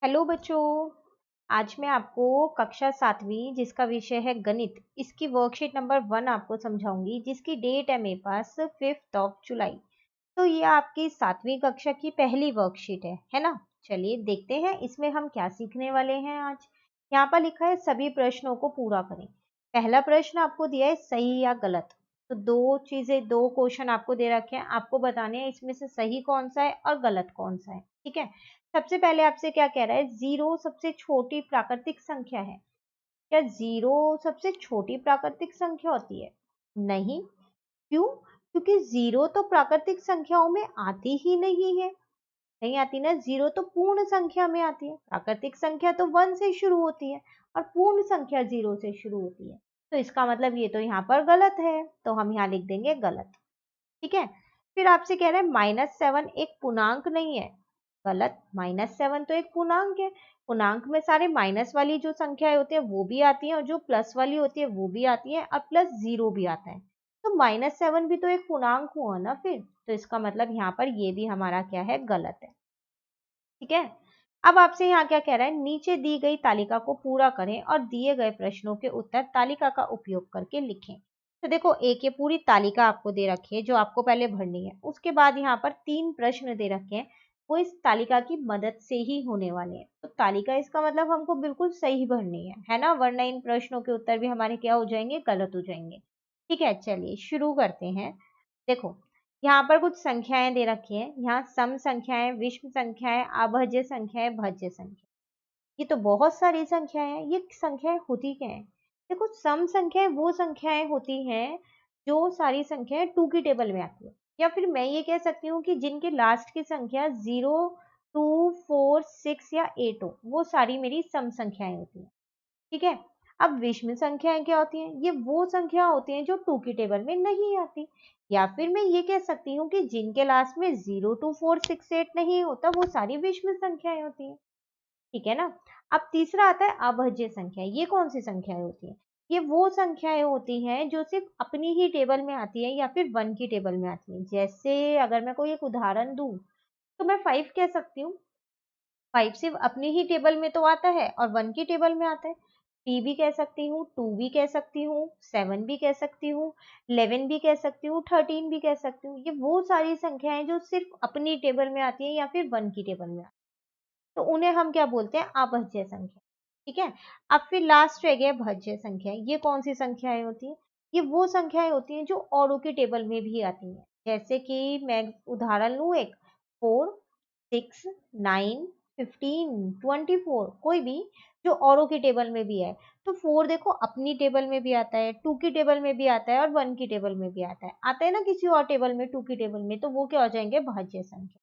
Hello बच्चों। आज मैं आपको कक्षा 7वीं जिसका विषय है गणित, इसकी वर्कशीट नंबर 1 आपको समझाऊंगी, जिसकी डेट है मेरे पास 5 जुलाई। तो ये आपकी 7वीं कक्षा की पहली वर्कशीट है ना। चलिए देखते हैं इसमें हम क्या सीखने वाले हैं आज। यहाँ पर लिखा है सभी प्रश्नों को पूरा करें। पहला प्रश्न आपको दिया है सही या गलत। तो दो क्वेश्चन आपको दे रखे हैं, आपको बताने हैं इसमें से सही कौन सा है और गलत कौन सा है। ठीक है। सबसे पहले आपसे क्या कह रहा है, जीरो सबसे छोटी प्राकृतिक संख्या है। क्या जीरो सबसे छोटी प्राकृतिक संख्या होती है? नहीं। क्यों? क्योंकि जीरो तो प्राकृतिक संख्याओं में आती ही नहीं है। नहीं आती ना, जीरो तो पूर्ण संख्या में आती है। प्राकृतिक संख्या तो 1 से शुरू होती है और पूर्ण संख्या 0 से शुरू होती है। तो इसका मतलब ये तो यहाँ पर गलत है, तो हम यहाँ लिख देंगे गलत। ठीक है। फिर आपसे कह रहे हैं -7 एक पूर्णांक नहीं है। गलत। -7 तो एक पूर्णांक है। पूर्णांक में सारे माइनस वाली जो संख्याएं होती है वो भी आती हैं और जो प्लस वाली होती है वो भी आती है और प्लस 0 भी आता है। तो -7 भी तो एक पूर्णांक हुआ ना फिर। तो इसका मतलब यहाँ पर ये भी हमारा क्या है, गलत है। ठीक है। अब आपसे यहाँ क्या कह रहा है, नीचे दी गई तालिका को पूरा करें और दिए गए प्रश्नों के उत्तर तालिका का उपयोग करके लिखें। तो देखो, एक ये पूरी तालिका आपको दे रखी है जो आपको पहले भरनी है। उसके बाद यहाँ पर 3 प्रश्न दे रखे हैं, वो इस तालिका की मदद से ही होने वाले हैं। तो तालिका इसका मतलब हमको बिल्कुल सही भरनी है ना, वरना इन प्रश्नों के उत्तर भी हमारे क्या हो जाएंगे, गलत हो जाएंगे। ठीक है, चलिए शुरू करते हैं। देखो, यहाँ पर कुछ संख्याएं दे रखी हैं। यहाँ सम संख्याएं, विषम संख्याएं, अभाज्य संख्याएं, भाज्य संख्या। ये तो बहुत सारी संख्याएं हैं। ये संख्याएं होती क्या है? देखो, सम संख्याएं वो संख्याएं होती हैं जो सारी संख्याएं 2 की टेबल में आती है। या फिर मैं ये कह सकती हूँ कि जिनके लास्ट की संख्या 0, 2, 4, 6 या 8 हो, वो सारी मेरी सम संख्याएं होती हैं। ठीक है। अब विषम संख्याएं क्या होती हैं? ये वो संख्या होती हैं जो 2 की टेबल में नहीं आती। या फिर मैं ये कह सकती हूँ कि जिनके लास्ट में 0, 2, 4, 6, 8 नहीं होता, वो सारी विषम संख्याएं होती हैं। ठीक है ना। अब तीसरा आता है अभाज्य संख्या। ये कौन सी संख्याएं होती हैं? ये वो संख्याएं होती हैं जो सिर्फ अपनी ही टेबल में आती है या फिर 1 की टेबल में आती है। जैसे अगर मैं कोई एक उदाहरण दूं, तो मैं 5 कह सकती हूँ। 5 सिर्फ अपनी ही टेबल में तो आता है और 1 की टेबल में आता है। 3 भी कह सकती हूँ, 2 भी कह सकती हूँ, 7 भी कह सकती हूँ, 11 भी कह सकती हूँ, 13 भी कह सकती हूँ। ये वो सारी संख्याएं जो सिर्फ अपनी टेबल में आती है या फिर 1 की टेबल में आती है। तो उन्हें हम क्या बोलते हैं, अभाज्य संख्या। ठीक है। अब फिर लास्ट रह गया भाज्य संख्या। ये कौन सी संख्याएं होती हैं? ये वो संख्याएं होती हैं जो औरों की टेबल में भी आती हैं। जैसे कि मैं उदाहरण लूं एक, 4, 6, 9, 15, 24, कोई भी जो औरों की टेबल में भी है। तो 4 देखो अपनी टेबल में भी आता है, 2 की टेबल में भी आता है और 1 की टेबल में भी आता है ना किसी और टेबल में, 2 की टेबल में। तो वो क्या हो जाएंगे, भाज्य संख्या।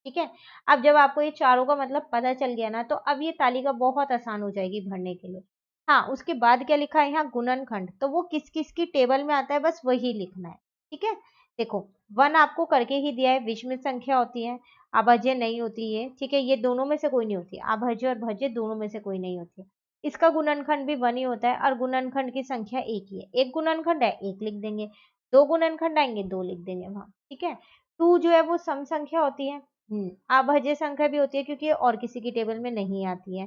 ठीक है। अब जब आपको ये चारों का मतलब पता चल गया ना, तो अब ये तालिका बहुत आसान हो जाएगी भरने के लिए। हाँ, उसके बाद क्या लिखा है यहाँ, गुणनखंड। तो वो किस किस की टेबल में आता है, बस वही लिखना है। ठीक है। देखो, 1 आपको करके ही दिया है, विषम संख्या होती है, अभाज्य नहीं होती है। ठीक है, ये दोनों में से कोई नहीं होती, अभाज्य और भाज्य दोनों में से कोई नहीं होती है। इसका गुणनखंड भी 1 ही होता है और गुणनखंड की संख्या 1 ही है। एक गुणनखंड है, 1 लिख देंगे। दो गुणनखंड आएंगे, 2 लिख देंगे वहां। ठीक है। 2 जो है वो सम संख्या होती है। अभाज्य संख्या भी होती है क्योंकि ये और किसी की टेबल में नहीं आती है।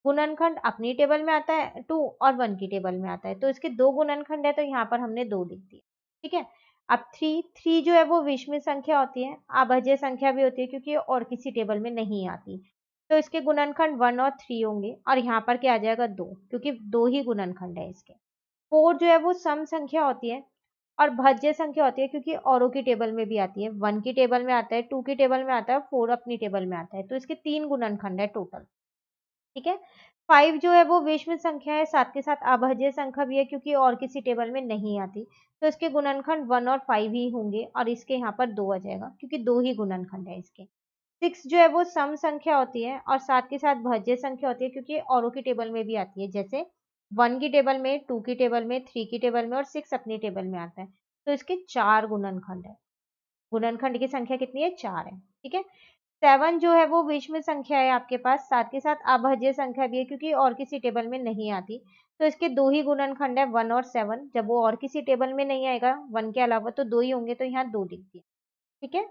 गुणनखंड अपनी टेबल में आता है 2 और 1 की टेबल में आता है, तो इसके 2 गुणनखंड है, तो यहाँ पर हमने 2 लिख दिया। ठीक है। अब 3 जो है वो विषम संख्या होती है, अभाज्य संख्या भी होती है क्योंकि ये और किसी टेबल में नहीं आती। तो इसके गुणनखंड 1 और 3 होंगे और यहाँ पर क्या आ जाएगा, 2, क्योंकि 2 ही गुणनखंड है इसके। 4 जो है वो सम संख्या होती है और भाज्य संख्या होती है क्योंकि औरों की टेबल में भी आती है। 1 की टेबल में आता है, 2 की टेबल में आता है, 4 अपनी टेबल में आता है। तो इसके 3 गुणनखंड है टोटल। ठीक है। 5 जो है वो विषम संख्या है, साथ के साथ अभाज्य संख्या भी है क्योंकि और किसी टेबल में नहीं आती। तो इसके गुणनखंड 1 और 5 ही होंगे और इसके यहाँ पर 2 आ जाएगा क्योंकि 2 ही गुणनखंड है इसके। 6 जो है वो सम संख्या होती है और साथ के साथ भाज्य संख्या होती है क्योंकि औरों की टेबल में भी आती है। जैसे 1 की टेबल में, 2 की टेबल में, 3 की टेबल में और 6 अपनी टेबल में आता है। तो इसके 4 गुणनखंड है। गुणनखंड की संख्या कितनी है, 4 है। ठीक है। 7 जो है वो विषम संख्या है आपके पास, साथ के साथ अभाज्य संख्या भी है क्योंकि और किसी टेबल में नहीं आती। तो इसके 2 ही गुणनखंड है, 1 और 7। जब वो और किसी टेबल में नहीं आएगा 1 के अलावा, तो 2 ही होंगे, तो यहाँ 2 लिख दिया। ठीक है।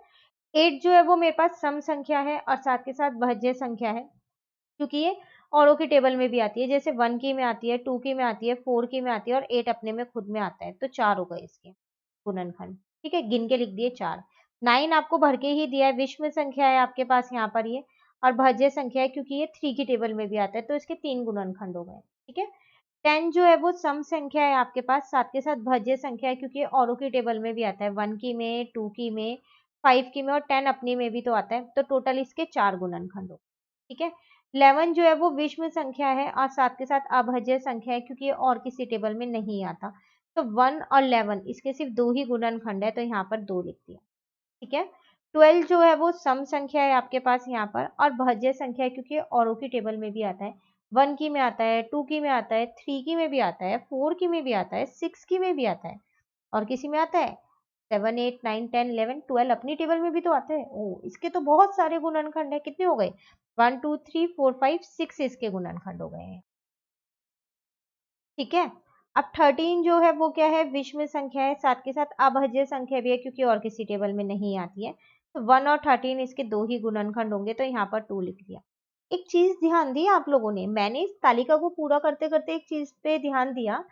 8 जो है वो मेरे पास सम संख्या है और साथ के साथ भाज्य संख्या है। क्योंकि ये औरों की टेबल में भी आती है, जैसे 1 की में आती है, 2 की में आती है, 4 की में आती है और 8 अपने में खुद में आता है, तो 4 हो गए इसके गुणनखंड। ठीक है, गिन के लिख दिए 4। 9 आपको भर के ही दिया है, विषम संख्या है आपके पास यहाँ पर ये, और भाज्य संख्या है क्योंकि ये 3 की टेबल में भी आता है, तो इसके 3 गुणनखंड हो गए। ठीक है, 10 जो है वो सम संख्या है आपके पास, साथ के साथ भाज्य संख्या है क्योंकि ये औरों की टेबल में भी आता है, 1 की में, 2 की में, 5 की में और 10 अपनी में भी तो आता है, तो टोटल इसके 4 गुणनखंड हो। ठीक है, 11 जो है वो विषम संख्या है और साथ के साथ अभाज्य संख्या है क्योंकि ये और किसी टेबल में नहीं आता, तो 1 और 11 इसके सिर्फ 2 ही गुणनखंड है, तो यहाँ पर 2 लिख दिया। ठीक है, 12 जो है वो सम संख्या है आपके पास यहाँ पर और भाज्य संख्या है क्योंकि औरों की टेबल में भी आता है, 1 की में आता है, 2 की में आता है, 3 की में भी आता है, 4 की में भी आता है, 6 की में भी आता है और किसी में आता है 7, 8, 9, 10, 11, 12 अपनी टेबल में भी तो आते हैं। ओ, इसके तो बहुत सारे गुणनखंड है, कितने हो गए? 1, 2, 3, 4, 5, 6 इसके गुणनखंड हो गए हैं। ठीक है, अब 13 जो है वो क्या है? विषम संख्या है, साथ के साथ अभाज्य संख्या भी है क्योंकि और किसी टेबल में नहीं आती है, तो 1 और 13 इसके 2 ही गुणनखंड होंगे, तो यहाँ पर 2 लिख दिया। एक चीज ध्यान दी आप लोगों ने, मैंने इस तालिका को पूरा करते करते एक चीज पे ध्यान दिया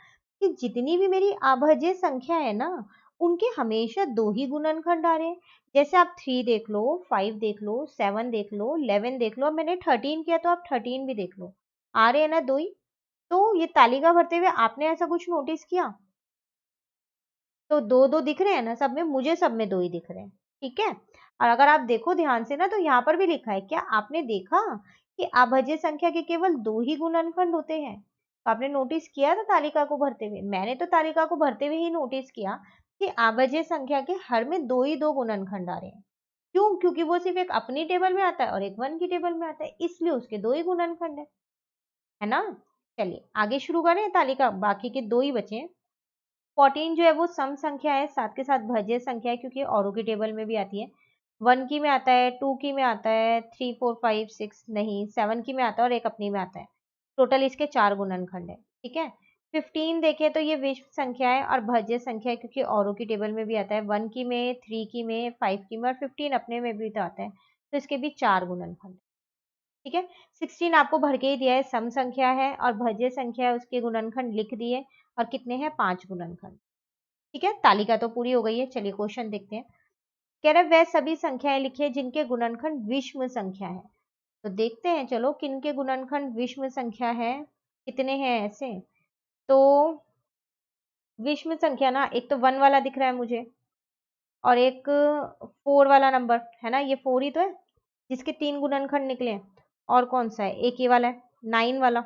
कि जितनी भी मेरी अभाज्य संख्या है ना, उनके हमेशा 2 ही गुणनखंड आ रहे हैं। जैसे आप 3 देख लो, 5 देख लो, 7 देख लो, 11 देख लो, अब मैंने 13 किया तो आप 13 भी देख लो, आ रहे हैं ना 2 ही। तो ये तालिका भरते हुए आपने ऐसा कुछ नोटिस किया? तो 2-2 दिख रहे हैं ना सब में, मुझे सब में 2 ही दिख रहे हैं। ठीक है, और अगर आप देखो ध्यान से ना, तो यहाँ पर भी लिखा है, क्या आपने देखा कि अभाज्य संख्या के केवल 2 ही गुणनखंड होते हैं? तो आपने नोटिस किया था तालिका को भरते हुए? मैंने तो तालिका को भरते हुए ही नोटिस किया कि अभाज्य संख्या के हर में 2 ही 2 गुणनखंड आ रहे हैं। क्यों? क्योंकि वो सिर्फ एक अपनी टेबल में आता है और एक 1 की टेबल में आता है, इसलिए उसके 2 ही गुणनखंड है ना? चलिए आगे शुरू करें तालिका, बाकी के 2 ही बचे हैं। 14 जो है वो सम संख्या है, साथ के साथ भाज्य संख्या है क्योंकि औरों की टेबल में भी आती है, 1 की में आता है, 2 की में आता है, 3, 4, 5, 6 नहीं, 7 की में आता है और एक अपनी में आता है, टोटल इसके 4 गुणनखंड है। ठीक है, 15 देखें तो ये विषम संख्या है और भाज्य संख्या है क्योंकि औरों की टेबल में भी आता है, 1 की में, 3 की में, 5 की में और 15 अपने में भी तो आता है, तो इसके भी 4 गुणनखंड। ठीक है, 16 आपको भर के ही दिया है, सम संख्या है और भाज्य संख्या है, उसके गुणनखंड लिख दिए और कितने हैं? 5 गुणनखंड। ठीक है, तालिका तो पूरी हो गई है। चलिए क्वेश्चन देखते हैं। कह रहा है वह सभी संख्याएं लिखिए जिनके गुणनखंड विषम संख्या है। तो देखते हैं, चलो किन के गुणनखंड विषम संख्या है, कितने हैं ऐसे। तो विषम संख्या ना, एक तो 1 वाला दिख रहा है मुझे और एक 4 वाला नंबर है ना, ये 4 ही तो है जिसके 3 गुणनखंड निकले हैं। और कौन सा है? एक ये वाला है, 9 वाला,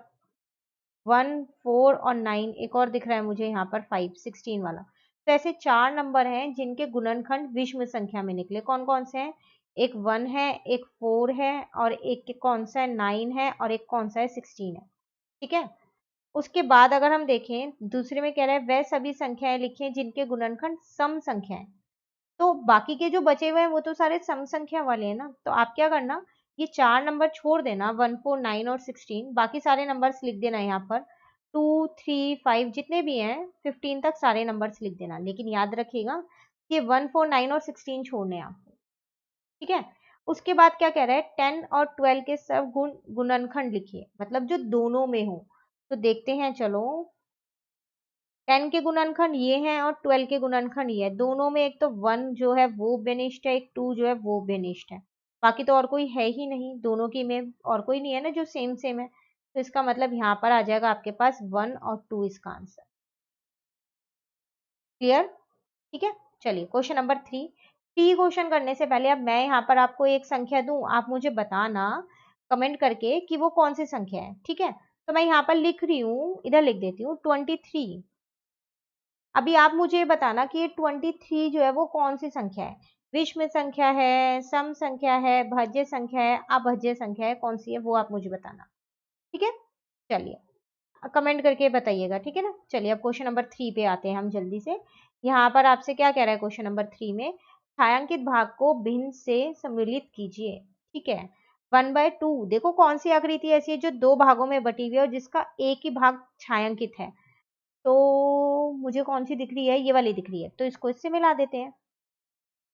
1, 4 और 9, एक और दिख रहा है मुझे यहाँ पर 5, 16 वाला। तो ऐसे 4 नंबर हैं जिनके गुणनखंड विषम संख्या में निकले। कौन कौन से हैं? एक 1 है, एक 4 है और एक कौन सा है? 9 है और एक कौन सा है? 16 है। ठीक है, उसके बाद अगर हम देखें, दूसरे में कह रहा है वह सभी संख्याएं लिखें जिनके गुणनखंड सम संख्याएं। तो बाकी के जो बचे हुए हैं वो तो सारे सम संख्या वाले हैं ना, तो आप क्या करना, ये 4 नंबर छोड़ देना, 1, 4, 9 और 16, बाकी सारे नंबर्स लिख देना यहाँ पर, 2, 3, 5 जितने भी हैं 15 तक सारे नंबर्स लिख देना, लेकिन याद रखिएगा कि 1, 4, 9 और 16 छोड़ने हैं आपको। ठीक है, उसके बाद क्या कह रहा है? 10 और 12 के सब गुणनखंड लिखिए, मतलब जो दोनों में हो। तो देखते हैं, चलो 10 के गुणनखंड ये हैं और 12 के गुणनखंड ये है, दोनों में एक तो 1 जो है वो बेनिष्ठ है, एक 2 जो है वो बेनिष्ठ है, बाकी तो और कोई है ही नहीं, दोनों की में और कोई नहीं है ना जो सेम सेम है, तो इसका मतलब यहाँ पर आ जाएगा आपके पास 1 और 2 इसका आंसर। क्लियर? ठीक है, चलिए क्वेश्चन नंबर 3। क्वेश्चन करने से पहले अब मैं यहाँ पर आपको एक संख्या दूं, आप मुझे बताना कमेंट करके कि वो कौन सी संख्या है। ठीक है, तो मैं यहाँ पर लिख रही हूँ, इधर लिख देती हूँ 23। अभी आप मुझे बताना कि ये 23 जो है वो कौन सी संख्या है? विषम संख्या है, सम संख्या है, भाज्य संख्या है, अभाज्य संख्या है, कौन सी है वो आप मुझे बताना। ठीक है, चलिए कमेंट करके बताइएगा। ठीक है ना, चलिए अब क्वेश्चन नंबर 3 पे आते हैं हम जल्दी से। यहाँ पर आपसे क्या कह रहा है क्वेश्चन नंबर 3 में? छायांकित भाग को भिन्न से सम्मिलित कीजिए। ठीक है, 1/2, देखो कौन सी आकृति ऐसी है जो 2 भागों में बटी हुई है और जिसका एक ही भाग छायांकित है। तो मुझे कौन सी दिख रही है? ये वाली दिख रही है, तो इसको इससे मिला देते हैं।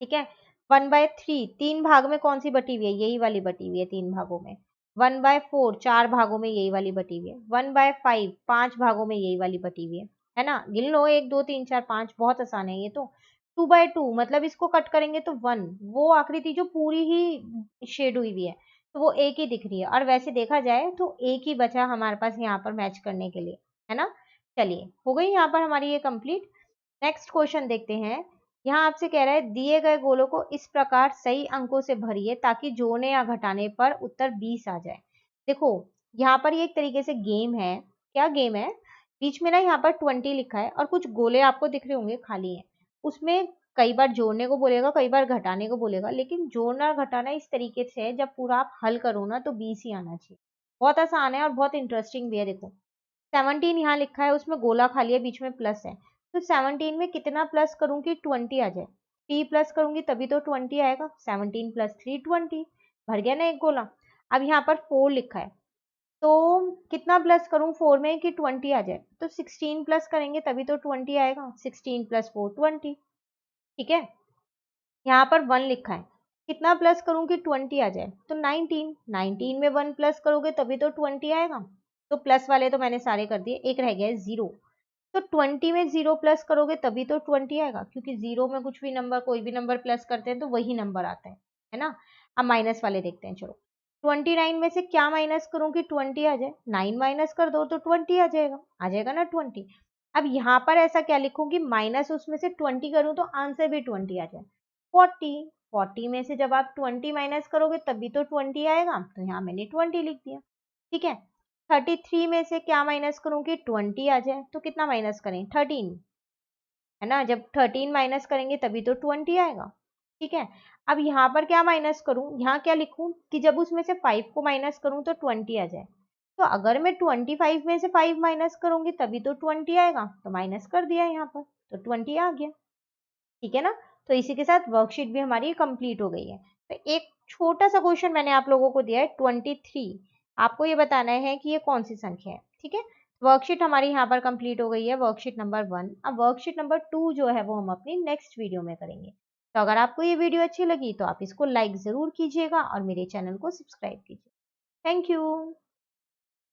ठीक है, 1/3, 3 भाग में कौन सी बटी हुई है? यही वाली बटी हुई है 3 भागों में। 1/4 4 भागों में यही वाली बटी हुई है। 1/5 5 भागों में यही वाली बटी हुई है ना। गिन लो 1 2 3 4 5, बहुत आसान है ये तो। 2/2 मतलब इसको कट करेंगे तो 1, वो आकृति जो पूरी ही शेड हुई हुई है तो वो एक ही दिख रही है, और वैसे देखा जाए तो एक ही बचा हमारे पास यहाँ पर मैच करने के लिए, है ना। चलिए हो गई यहाँ पर हमारी ये कंप्लीट। नेक्स्ट क्वेश्चन देखते हैं। यहाँ आपसे कह रहा है दिए गए गोलों को इस प्रकार सही अंकों से भरिए ताकि जोड़ने या घटाने पर उत्तर 20 आ जाए। देखो यहाँ पर ये एक तरीके से गेम है। क्या गेम है? बीच में ना यहाँ पर 20 लिखा है और कुछ गोले आपको दिख रहे होंगे खाली हैं। उसमें कई बार जोड़ने को बोलेगा, कई बार घटाने को बोलेगा, लेकिन जोड़ना और घटाना इस तरीके से है जब पूरा आप हल करो ना तो 20 ही आना चाहिए। बहुत आसान है और बहुत इंटरेस्टिंग भी है। देखो 17 यहाँ लिखा है, उसमें गोला खाली है, बीच में प्लस है, तो 17 में कितना प्लस करूंगी 20 आ जाए। 3 प्लस करूंगी तभी तो 20 आएगा। 17 + 3 20, भर गया ना एक गोला। अब यहाँ पर 4 लिखा है, तो कितना प्लस करूं 4 में कि 20 आ जाए, तो 16 प्लस करेंगे तभी तो 20 आएगा। 16 + 4 20, ठीक है। यहाँ पर 1 लिखा है, कितना प्लस करूं कि 20 आ जाए, तो 19। 19 में 1 प्लस करोगे तभी तो 20 आएगा। तो प्लस वाले तो मैंने सारे कर दिए, एक रह गया है 0। तो 20 में 0 प्लस करोगे तभी तो 20 आएगा, क्योंकि 0 में कुछ भी नंबर, कोई भी नंबर प्लस करते हैं तो वही नंबर आता है ना। अब माइनस वाले देखते हैं। चलो 29 में से क्या माइनस करूं कि 20 आ जाए, 9 माइनस कर दो तो 20 आ जाएगा ना 20। अब यहाँ पर ऐसा क्या लिखूं कि माइनस उसमें से 20 करूं तो आंसर भी 20 आ जाए। 40 40 में से जब आप 20 माइनस करोगे तभी तो 20 आएगा, तो यहाँ मैंने 20 लिख दिया, ठीक है। 33 में से क्या माइनस करूं कि 20 आ जाए, तो कितना माइनस करें 13, है ना। जब 13 माइनस करेंगे तभी तो 20 आएगा, ठीक है। अब यहाँ पर क्या माइनस करूं, यहाँ क्या लिखूं कि जब उसमें से 5 को माइनस करूं तो 20 आ जाए। तो अगर मैं 25 में से 5 माइनस करूंगी तभी तो 20 आएगा, तो माइनस कर दिया यहाँ पर, तो 20 आ गया, ठीक है ना। तो इसी के साथ वर्कशीट भी हमारी कंप्लीट हो गई है। तो एक छोटा सा क्वेश्चन मैंने आप लोगों को दिया है 23, आपको ये बताना है कि ये कौन सी संख्या है, ठीक है। वर्कशीट हमारी यहाँ पर कंप्लीट हो गई है, वर्कशीट नंबर 1। अब वर्कशीट नंबर 2 जो है वो हम अपनी नेक्स्ट वीडियो में करेंगे। तो अगर आपको ये वीडियो अच्छी लगी तो आप इसको लाइक ज़रूर कीजिएगा और मेरे चैनल को सब्सक्राइब कीजिए। Thank you.